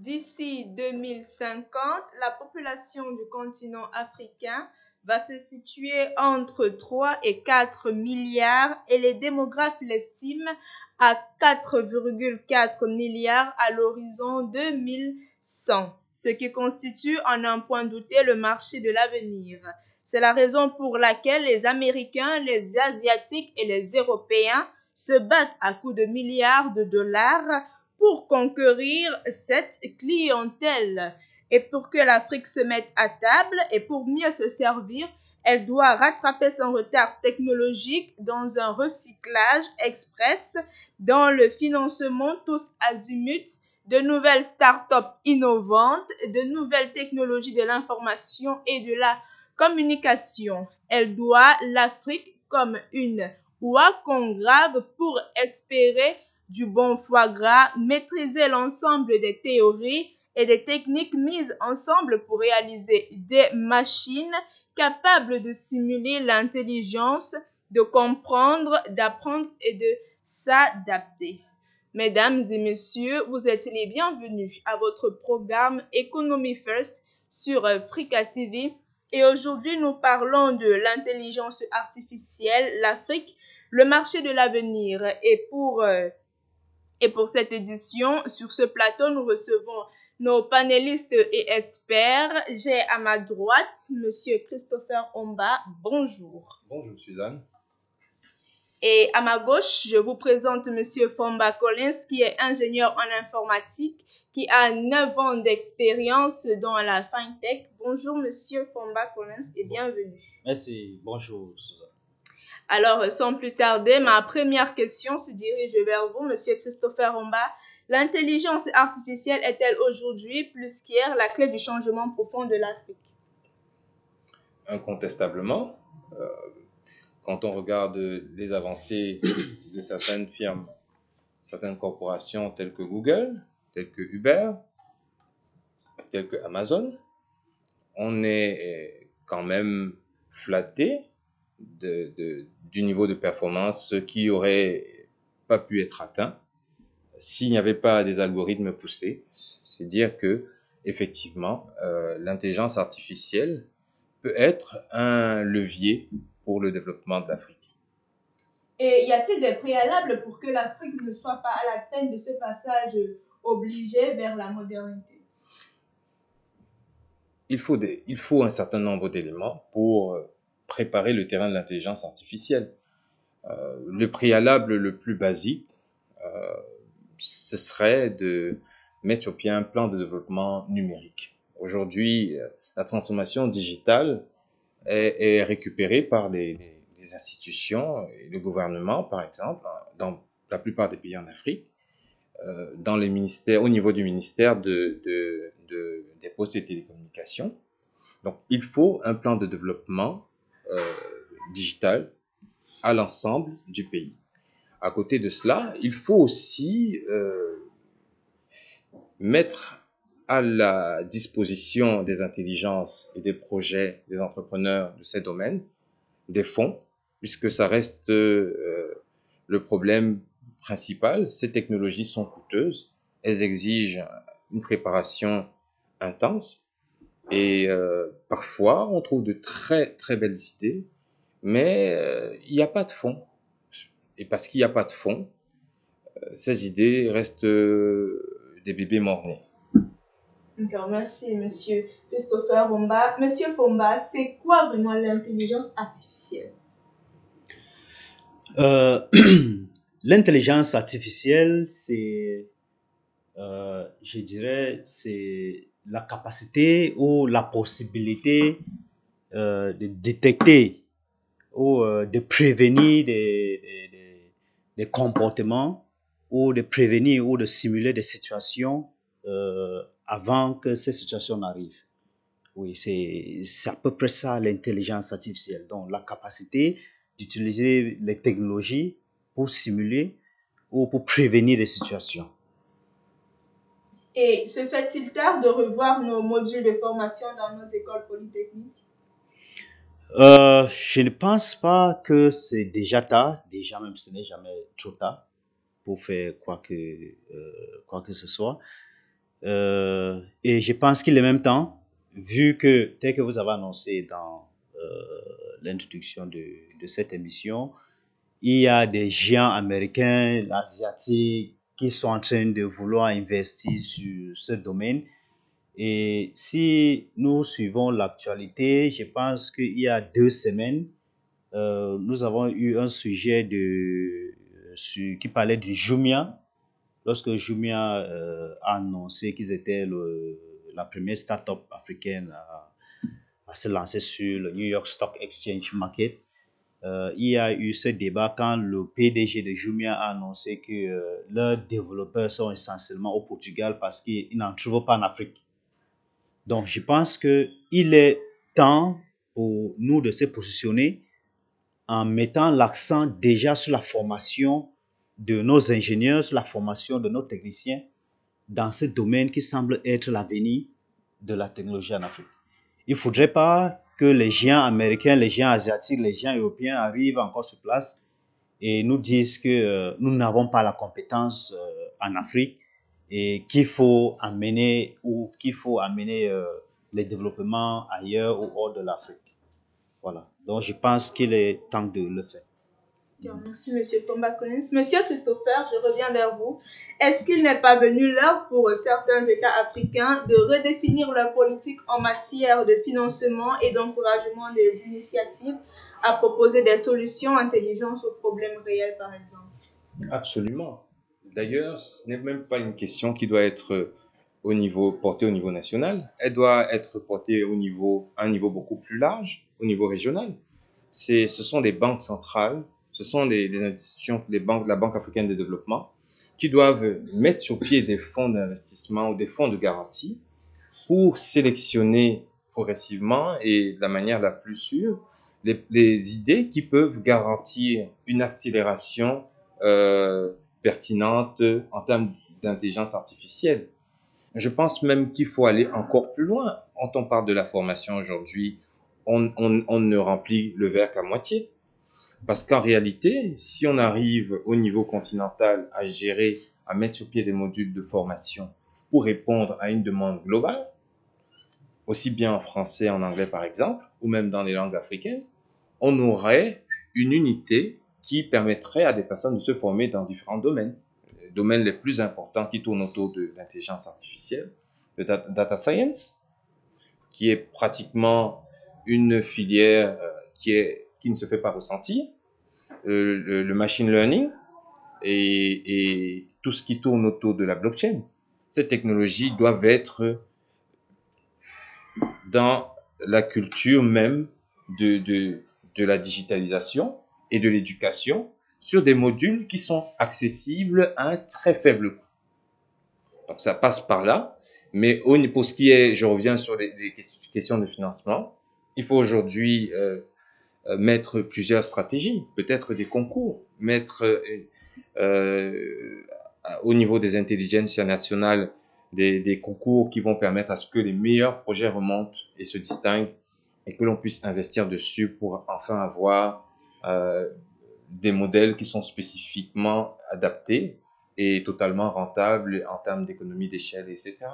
D'ici 2050, la population du continent africain va se situer entre 3 et 4 milliards et les démographes l'estiment à 4,4 milliards à l'horizon 2100, ce qui constitue en un point douté le marché de l'avenir. C'est la raison pour laquelle les Américains, les Asiatiques et les Européens se battent à coups de milliards de dollars pour conquérir cette clientèle. Et pour que l'Afrique se mette à table et pour mieux se servir, elle doit rattraper son retard technologique dans un recyclage express, dans le financement tous azimuts de nouvelles start-up innovantes, de nouvelles technologies de l'information et de la communication. Elle doit l'Afrique comme une oie qu'on grave pour espérer du bon foie gras, maîtriser l'ensemble des théories et des techniques mises ensemble pour réaliser des machines capables de simuler l'intelligence, de comprendre, d'apprendre et de s'adapter. Mesdames et messieurs, vous êtes les bienvenus à votre programme Economy First sur Africa TV. Et aujourd'hui, nous parlons de l'intelligence artificielle, l'Afrique, le marché de l'avenir. Et pour cette édition, sur ce plateau, nous recevons nos panélistes et experts. J'ai à ma droite Monsieur Christopher Omba. Bonjour. Bonjour Suzanne. Et à ma gauche, je vous présente Monsieur Fomba Collins, qui est ingénieur en informatique, qui a 9 ans d'expérience dans la FinTech. Bonjour Monsieur Fomba Collins et bienvenue. Merci. Bonjour Suzanne. Alors, sans plus tarder, ma première question se dirige vers vous, Monsieur Christopher Omba. L'intelligence artificielle est-elle aujourd'hui, plus qu'hier, la clé du changement profond de l'Afrique? Incontestablement, quand on regarde les avancées de certaines firmes, certaines corporations telles que Google, telles que Uber, telles que Amazon, on est quand même flatté du niveau de performance qui n'aurait pas pu être atteint s'il n'y avait pas des algorithmes poussés. C'est dire que effectivement, l'intelligence artificielle peut être un levier pour le développement de l'Afrique. Et y a-t-il des préalables pour que l'Afrique ne soit pas à la traîne de ce passage obligé vers la modernité? Il faut un certain nombre d'éléments pour préparer le terrain de l'intelligence artificielle. Le préalable le plus basique, ce serait de mettre sur pied un plan de développement numérique. Aujourd'hui, la transformation digitale est récupérée par les institutions et le gouvernement, par exemple, dans la plupart des pays en Afrique, dans les ministères, au niveau du ministère des Postes et Télécommunications. Donc, il faut un plan de développement digital à l'ensemble du pays. À côté de cela, il faut aussi mettre à la disposition des intelligences et des projets des entrepreneurs de ces domaines des fonds, puisque ça reste le problème principal. Ces technologies sont coûteuses, elles exigent une préparation intense et parfois on trouve de très très belles idées, mais il n'y a pas de fonds. Et parce qu'il n'y a pas de fonds, ces idées restent des bébés mort-nés. D'accord, merci Monsieur Christopher Omba. Monsieur Fomba, c'est quoi vraiment l'intelligence artificielle? L'intelligence artificielle, c'est, je dirais, c'est la capacité ou la possibilité de détecter ou de prévenir des comportements ou de prévenir ou de simuler des situations avant que ces situations n'arrivent. Oui, c'est à peu près ça l'intelligence artificielle. Donc, la capacité d'utiliser les technologies pour simuler ou pour prévenir des situations. Et se fait-il tard de revoir nos modules de formation dans nos écoles polytechniques? Je ne pense pas que c'est déjà tard. Déjà même, ce n'est jamais trop tard pour faire quoi que ce soit. Et je pense qu'il est même temps, vu que, tel que vous avez annoncé dans l'introduction de cette émission, il y a des géants américains, asiatiques, qui sont en train de vouloir investir sur ce domaine. Et si nous suivons l'actualité, je pense qu'il y a 2 semaines, nous avons eu un sujet qui parlait du Jumia, lorsque Jumia a annoncé qu'ils étaient la première start-up africaine à se lancer sur le New York Stock Exchange Market. Il y a eu ce débat quand le PDG de Jumia a annoncé que leurs développeurs sont essentiellement au Portugal parce qu'ils n'en trouvent pas en Afrique. Donc, je pense qu'il est temps pour nous de se positionner en mettant l'accent déjà sur la formation de nos ingénieurs, sur la formation de nos techniciens dans ce domaine qui semble être l'avenir de la technologie en Afrique. Il ne faudrait pas que les géants américains, les géants asiatiques, les géants européens arrivent encore sur place et nous disent que nous n'avons pas la compétence en Afrique et qu'il faut amener les développements ailleurs ou hors de l'Afrique. Voilà. Donc, je pense qu'il est temps de le faire. Merci, Monsieur Pomba Collins. Monsieur Christopher, je reviens vers vous. Est-ce qu'il n'est pas venu l'heure pour certains États africains de redéfinir leur politique en matière de financement et d'encouragement des initiatives à proposer des solutions intelligentes aux problèmes réels, par exemple? Absolument. D'ailleurs, ce n'est même pas une question qui doit être portée au niveau national. Elle doit être portée à un niveau beaucoup plus large, au niveau régional. Ce sont des banques centrales, ce sont des institutions, la Banque africaine de développement, qui doivent mettre sur pied des fonds d'investissement ou des fonds de garantie pour sélectionner progressivement et de la manière la plus sûre les idées qui peuvent garantir une accélération pertinente en termes d'intelligence artificielle. Je pense même qu'il faut aller encore plus loin. Quand on parle de la formation aujourd'hui, on ne remplit le verre qu'à moitié. Parce qu'en réalité, si on arrive au niveau continental à mettre sur pied des modules de formation pour répondre à une demande globale, aussi bien en français, en anglais par exemple, ou même dans les langues africaines, on aurait une unité qui permettrait à des personnes de se former dans différents domaines. Les domaines les plus importants qui tournent autour de l'intelligence artificielle, le data science, qui est pratiquement une filière qui ne se fait pas ressentir, le machine learning et tout ce qui tourne autour de la blockchain. Ces technologies doivent être dans la culture même de la digitalisation et de l'éducation sur des modules qui sont accessibles à un très faible coût. Donc ça passe par là, mais pour ce qui est, je reviens sur les questions de financement, il faut aujourd'hui mettre plusieurs stratégies, peut-être des concours, mettre au niveau des intelligences nationales des concours qui vont permettre à ce que les meilleurs projets remontent et se distinguent et que l'on puisse investir dessus pour enfin avoir des modèles qui sont spécifiquement adaptés et totalement rentables en termes d'économie d'échelle, etc.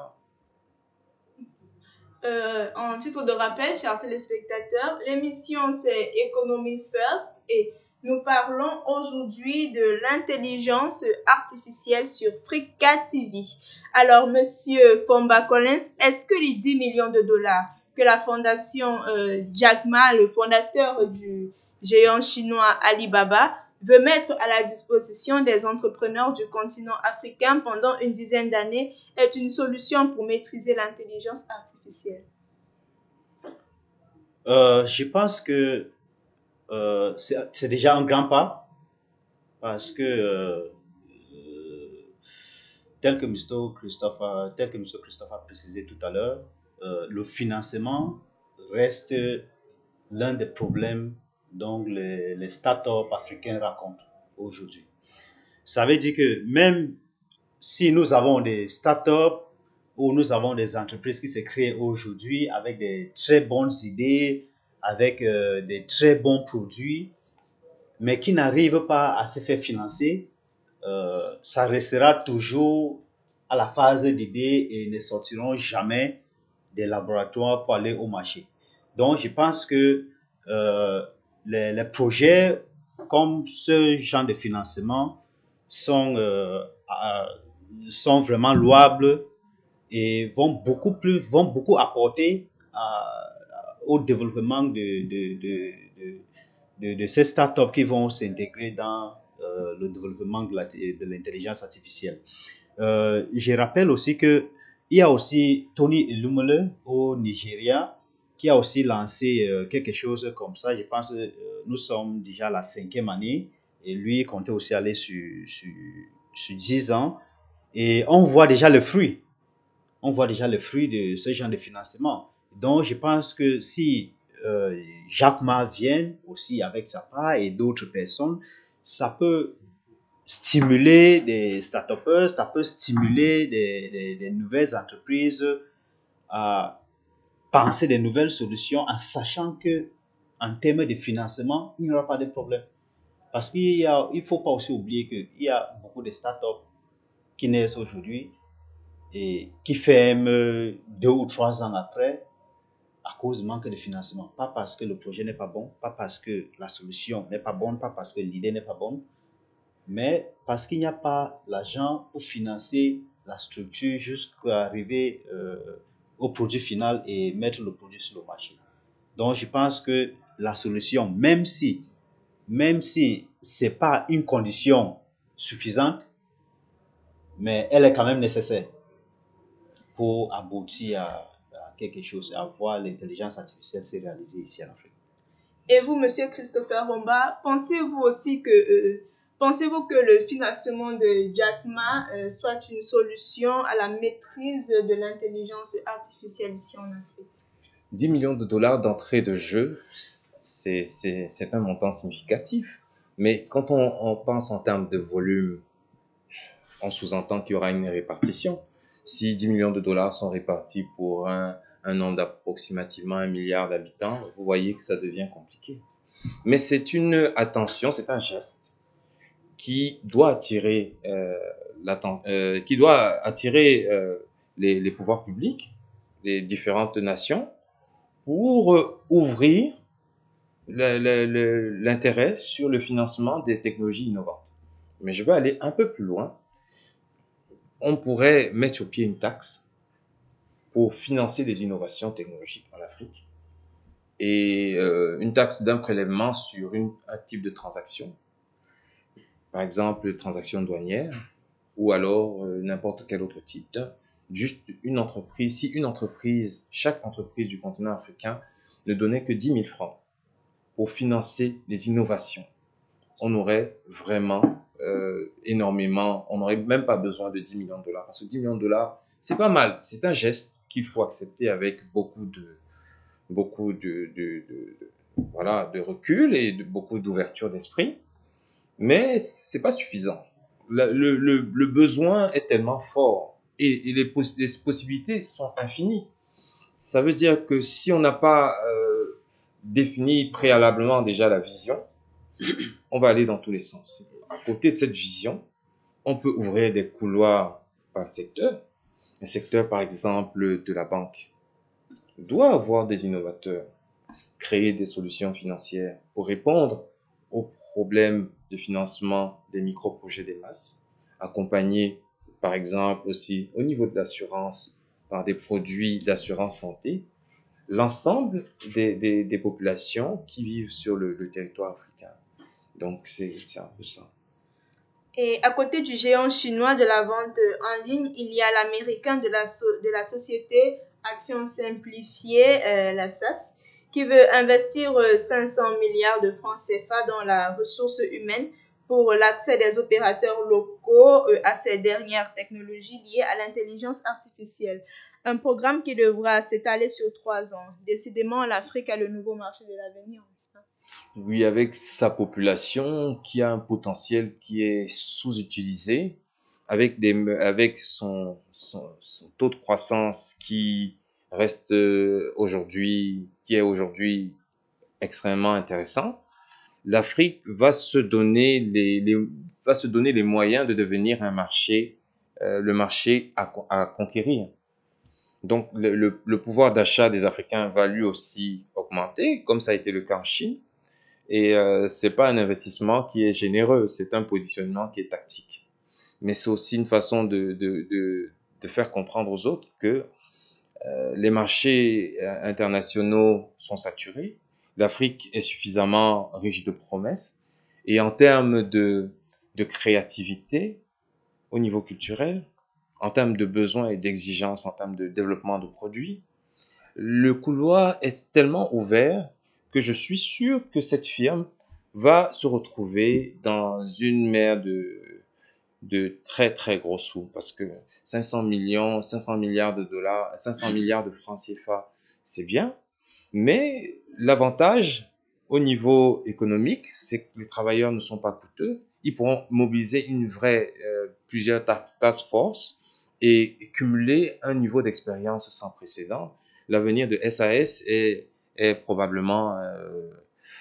En titre de rappel, chers téléspectateurs, l'émission c'est Economy First et nous parlons aujourd'hui de l'intelligence artificielle sur Frika TV. Alors, Monsieur Pomba Collins, est-ce que les 10 millions de dollars que la fondation Jack Ma, le fondateur du géant chinois Alibaba, veut mettre à la disposition des entrepreneurs du continent africain pendant une dizaine d'années est une solution pour maîtriser l'intelligence artificielle? Je pense que c'est déjà un grand pas parce que tel que M. Christophe a précisé tout à l'heure, le financement reste l'un des problèmes dont les startups africains racontent aujourd'hui. Ça veut dire que même si nous avons des startups ou nous avons des entreprises qui se créent aujourd'hui avec des très bonnes idées, avec des très bons produits, mais qui n'arrivent pas à se faire financer, ça restera toujours à la phase d'idée et ne sortiront jamais des laboratoires pour aller au marché. Donc, je pense que les projets comme ce genre de financement sont, sont vraiment louables et vont beaucoup apporter au développement de ces startups qui vont s'intégrer dans le développement de l'intelligence artificielle. Je rappelle aussi que il y a aussi Tony Elumelu au Nigeria qui a aussi lancé quelque chose comme ça. Je pense que nous sommes déjà à la 5e année et lui comptait aussi aller sur 10 ans et on voit déjà le fruit. On voit déjà le fruit de ce genre de financement. Donc, je pense que si Jacques Ma vient aussi avec sa part et d'autres personnes, ça peut stimuler des start-upers, ça peut stimuler des nouvelles entreprises à penser des nouvelles solutions en sachant que en termes de financement, il n'y aura pas de problème. Parce qu'il ne faut pas aussi oublier qu'il y a beaucoup de start-up qui naissent aujourd'hui et qui ferment 2 ou 3 ans après à cause du manque de financement. Pas parce que le projet n'est pas bon, pas parce que la solution n'est pas bonne, pas parce que l'idée n'est pas bonne, mais parce qu'il n'y a pas l'argent pour financer la structure jusqu'à arriver au produit final et mettre le produit sur le marché. Donc, je pense que la solution, même si ce n'est pas une condition suffisante, mais elle est quand même nécessaire pour aboutir à quelque chose, à voir l'intelligence artificielle se réaliser ici en Afrique. Et vous, Monsieur Christopher Romba, pensez-vous que le financement de Jack Ma soit une solution à la maîtrise de l'intelligence artificielle ici en Afrique? 10 millions de dollars d'entrée de jeu, c'est un montant significatif. Mais quand on pense en termes de volume, on sous-entend qu'il y aura une répartition. Si 10 millions de dollars sont répartis pour un nombre d'approximativement 1 milliard d'habitants, vous voyez que ça devient compliqué. Mais c'est une attention, c'est un geste qui doit attirer les pouvoirs publics des différentes nations pour ouvrir l'intérêt sur le financement des technologies innovantes. Mais je veux aller un peu plus loin. On pourrait mettre sur pied une taxe pour financer des innovations technologiques en Afrique et une taxe d'un prélèvement sur un type de transaction, par exemple transaction douanière ou alors n'importe quel autre type. Juste une entreprise, chaque entreprise du continent africain ne donnait que 10 000 francs pour financer les innovations, on aurait vraiment énormément, on n'aurait même pas besoin de 10 millions de dollars, parce que 10 millions de dollars, c'est pas mal, c'est un geste qu'il faut accepter avec beaucoup de recul et beaucoup d'ouverture d'esprit, mais c'est pas suffisant. Le besoin est tellement fort et les possibilités sont infinies. Ça veut dire que si on n'a pas défini préalablement déjà la vision, on va aller dans tous les sens. À côté de cette vision, on peut ouvrir des couloirs par secteur. Un secteur, par exemple, de la banque doit avoir des innovateurs, créer des solutions financières pour répondre aux problèmes de financement des micro-projets des masses, accompagner, par exemple, aussi au niveau de l'assurance par des produits d'assurance santé, l'ensemble des populations qui vivent sur le territoire africain. Donc, c'est un peu ça. Et à côté du géant chinois de la vente en ligne, il y a l'américain de la société Action Simplifiée, la SAS, qui veut investir 500 milliards de francs CFA dans la ressource humaine pour l'accès des opérateurs locaux à ces dernières technologies liées à l'intelligence artificielle. Un programme qui devra s'étaler sur 3 ans. Décidément, l'Afrique a le nouveau marché de l'avenir, n'est-ce pas? Oui, avec sa population qui a un potentiel qui est sous-utilisé, avec son taux de croissance qui reste qui est aujourd'hui extrêmement intéressant, l'Afrique va se donner les moyens de devenir un marché le marché à conquérir. Donc, le pouvoir d'achat des Africains va lui aussi augmenter, comme ça a été le cas en Chine. Et c'est pas un investissement qui est généreux, c'est un positionnement qui est tactique. Mais c'est aussi une façon de faire comprendre aux autres que les marchés internationaux sont saturés, l'Afrique est suffisamment riche de promesses, et en termes de créativité au niveau culturel, en termes de besoins et d'exigences, en termes de développement de produits, le couloir est tellement ouvert que je suis sûr que cette firme va se retrouver dans une mer de très très gros sous, parce que 500 millions, 500 milliards de dollars, 500 milliards de francs CFA, c'est bien, mais l'avantage au niveau économique, c'est que les travailleurs ne sont pas coûteux, ils pourront mobiliser plusieurs task force et cumuler un niveau d'expérience sans précédent. L'avenir de SAS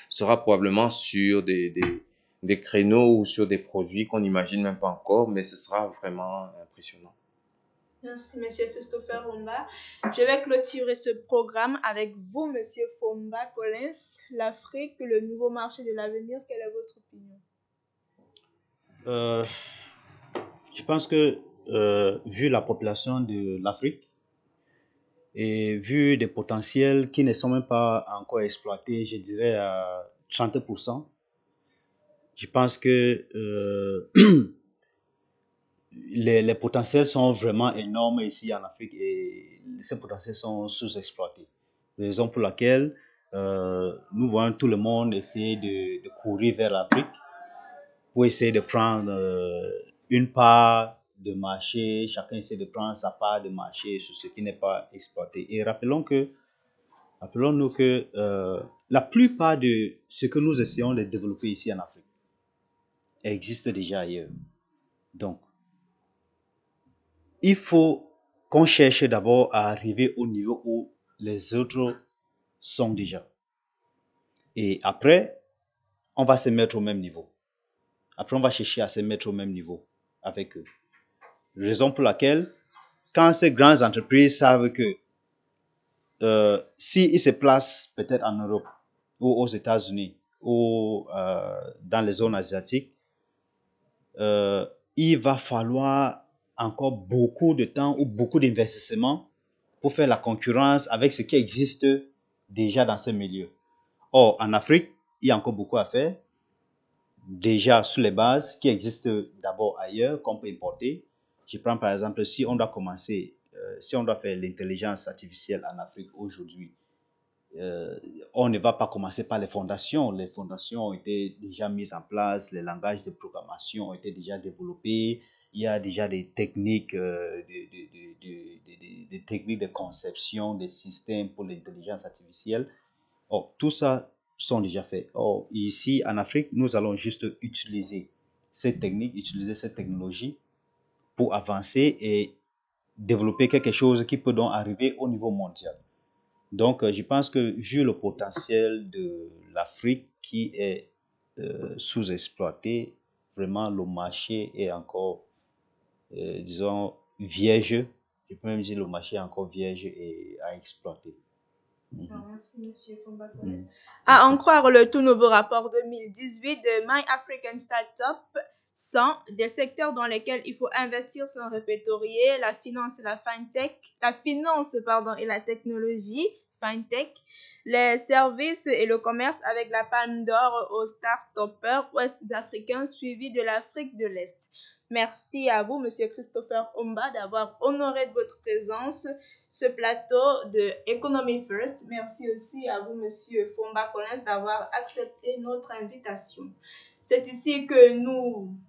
sera probablement sur des créneaux ou sur des produits qu'on n'imagine même pas encore, mais ce sera vraiment impressionnant. Merci, Monsieur Christopher Omba. Je vais clôturer ce programme avec vous, Monsieur Fomba Collins. L'Afrique, le nouveau marché de l'avenir, quelle est votre opinion? Je pense que, vu la population de l'Afrique et vu des potentiels qui ne sont même pas encore exploités, je dirais à 30%, je pense que les potentiels sont vraiment énormes ici en Afrique et ces potentiels sont sous-exploités. Raison pour laquelle nous voyons tout le monde essayer de courir vers l'Afrique pour essayer de prendre une part de marché. Chacun essaie de prendre sa part de marché sur ce qui n'est pas exploité. Et rappelons-nous que la plupart de ce que nous essayons de développer ici en Afrique existe déjà ailleurs. Donc, il faut qu'on cherche d'abord à arriver au niveau où les autres sont déjà. Et après, on va se mettre au même niveau. Après, on va chercher à se mettre au même niveau avec eux. Raison pour laquelle, quand ces grandes entreprises savent que s'ils se placent peut-être en Europe ou aux États-Unis ou dans les zones asiatiques, il va falloir encore beaucoup de temps ou beaucoup d'investissement pour faire la concurrence avec ce qui existe déjà dans ces milieux. Or, en Afrique, il y a encore beaucoup à faire, déjà sur les bases qui existent d'abord ailleurs, qu'on peut importer. Je prends par exemple, si on doit faire l'intelligence artificielle en Afrique aujourd'hui, on ne va pas commencer par les fondations. Les fondations ont été déjà mises en place, les langages de programmation ont été déjà développés, il y a déjà des techniques, des techniques de conception des systèmes pour l'intelligence artificielle. Or, tout ça sont déjà faits. Or, ici en Afrique, nous allons juste utiliser ces techniques, utiliser cette technologie pour avancer et développer quelque chose qui peut donc arriver au niveau mondial. Donc, je pense que vu le potentiel de l'Afrique qui est sous-exploité, vraiment le marché est encore, disons, vierge. Je peux même dire le marché est encore vierge et à exploiter. Merci, Monsieur Fomba Collins. À en croire le tout nouveau rapport 2018 de My African Startup 100, des secteurs dans lesquels il faut investir sont répertoriés: la finance et la technologie, fintech, les services et le commerce, avec la palme d'or aux start-upers ouest-africains suivis de l'Afrique de l'Est. Merci à vous, Monsieur Christopher Omba, d'avoir honoré de votre présence ce plateau de Economy First. Merci aussi à vous, Monsieur Fomba Collins, d'avoir accepté notre invitation. C'est ici que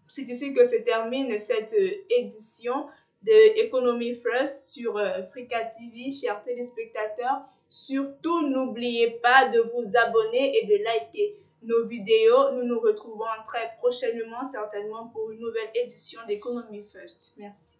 se termine cette édition de Economy First sur Africa TV, chers téléspectateurs. Surtout, n'oubliez pas de vous abonner et de liker nos vidéos. Nous nous retrouvons très prochainement, certainement, pour une nouvelle édition d'Economy First. Merci.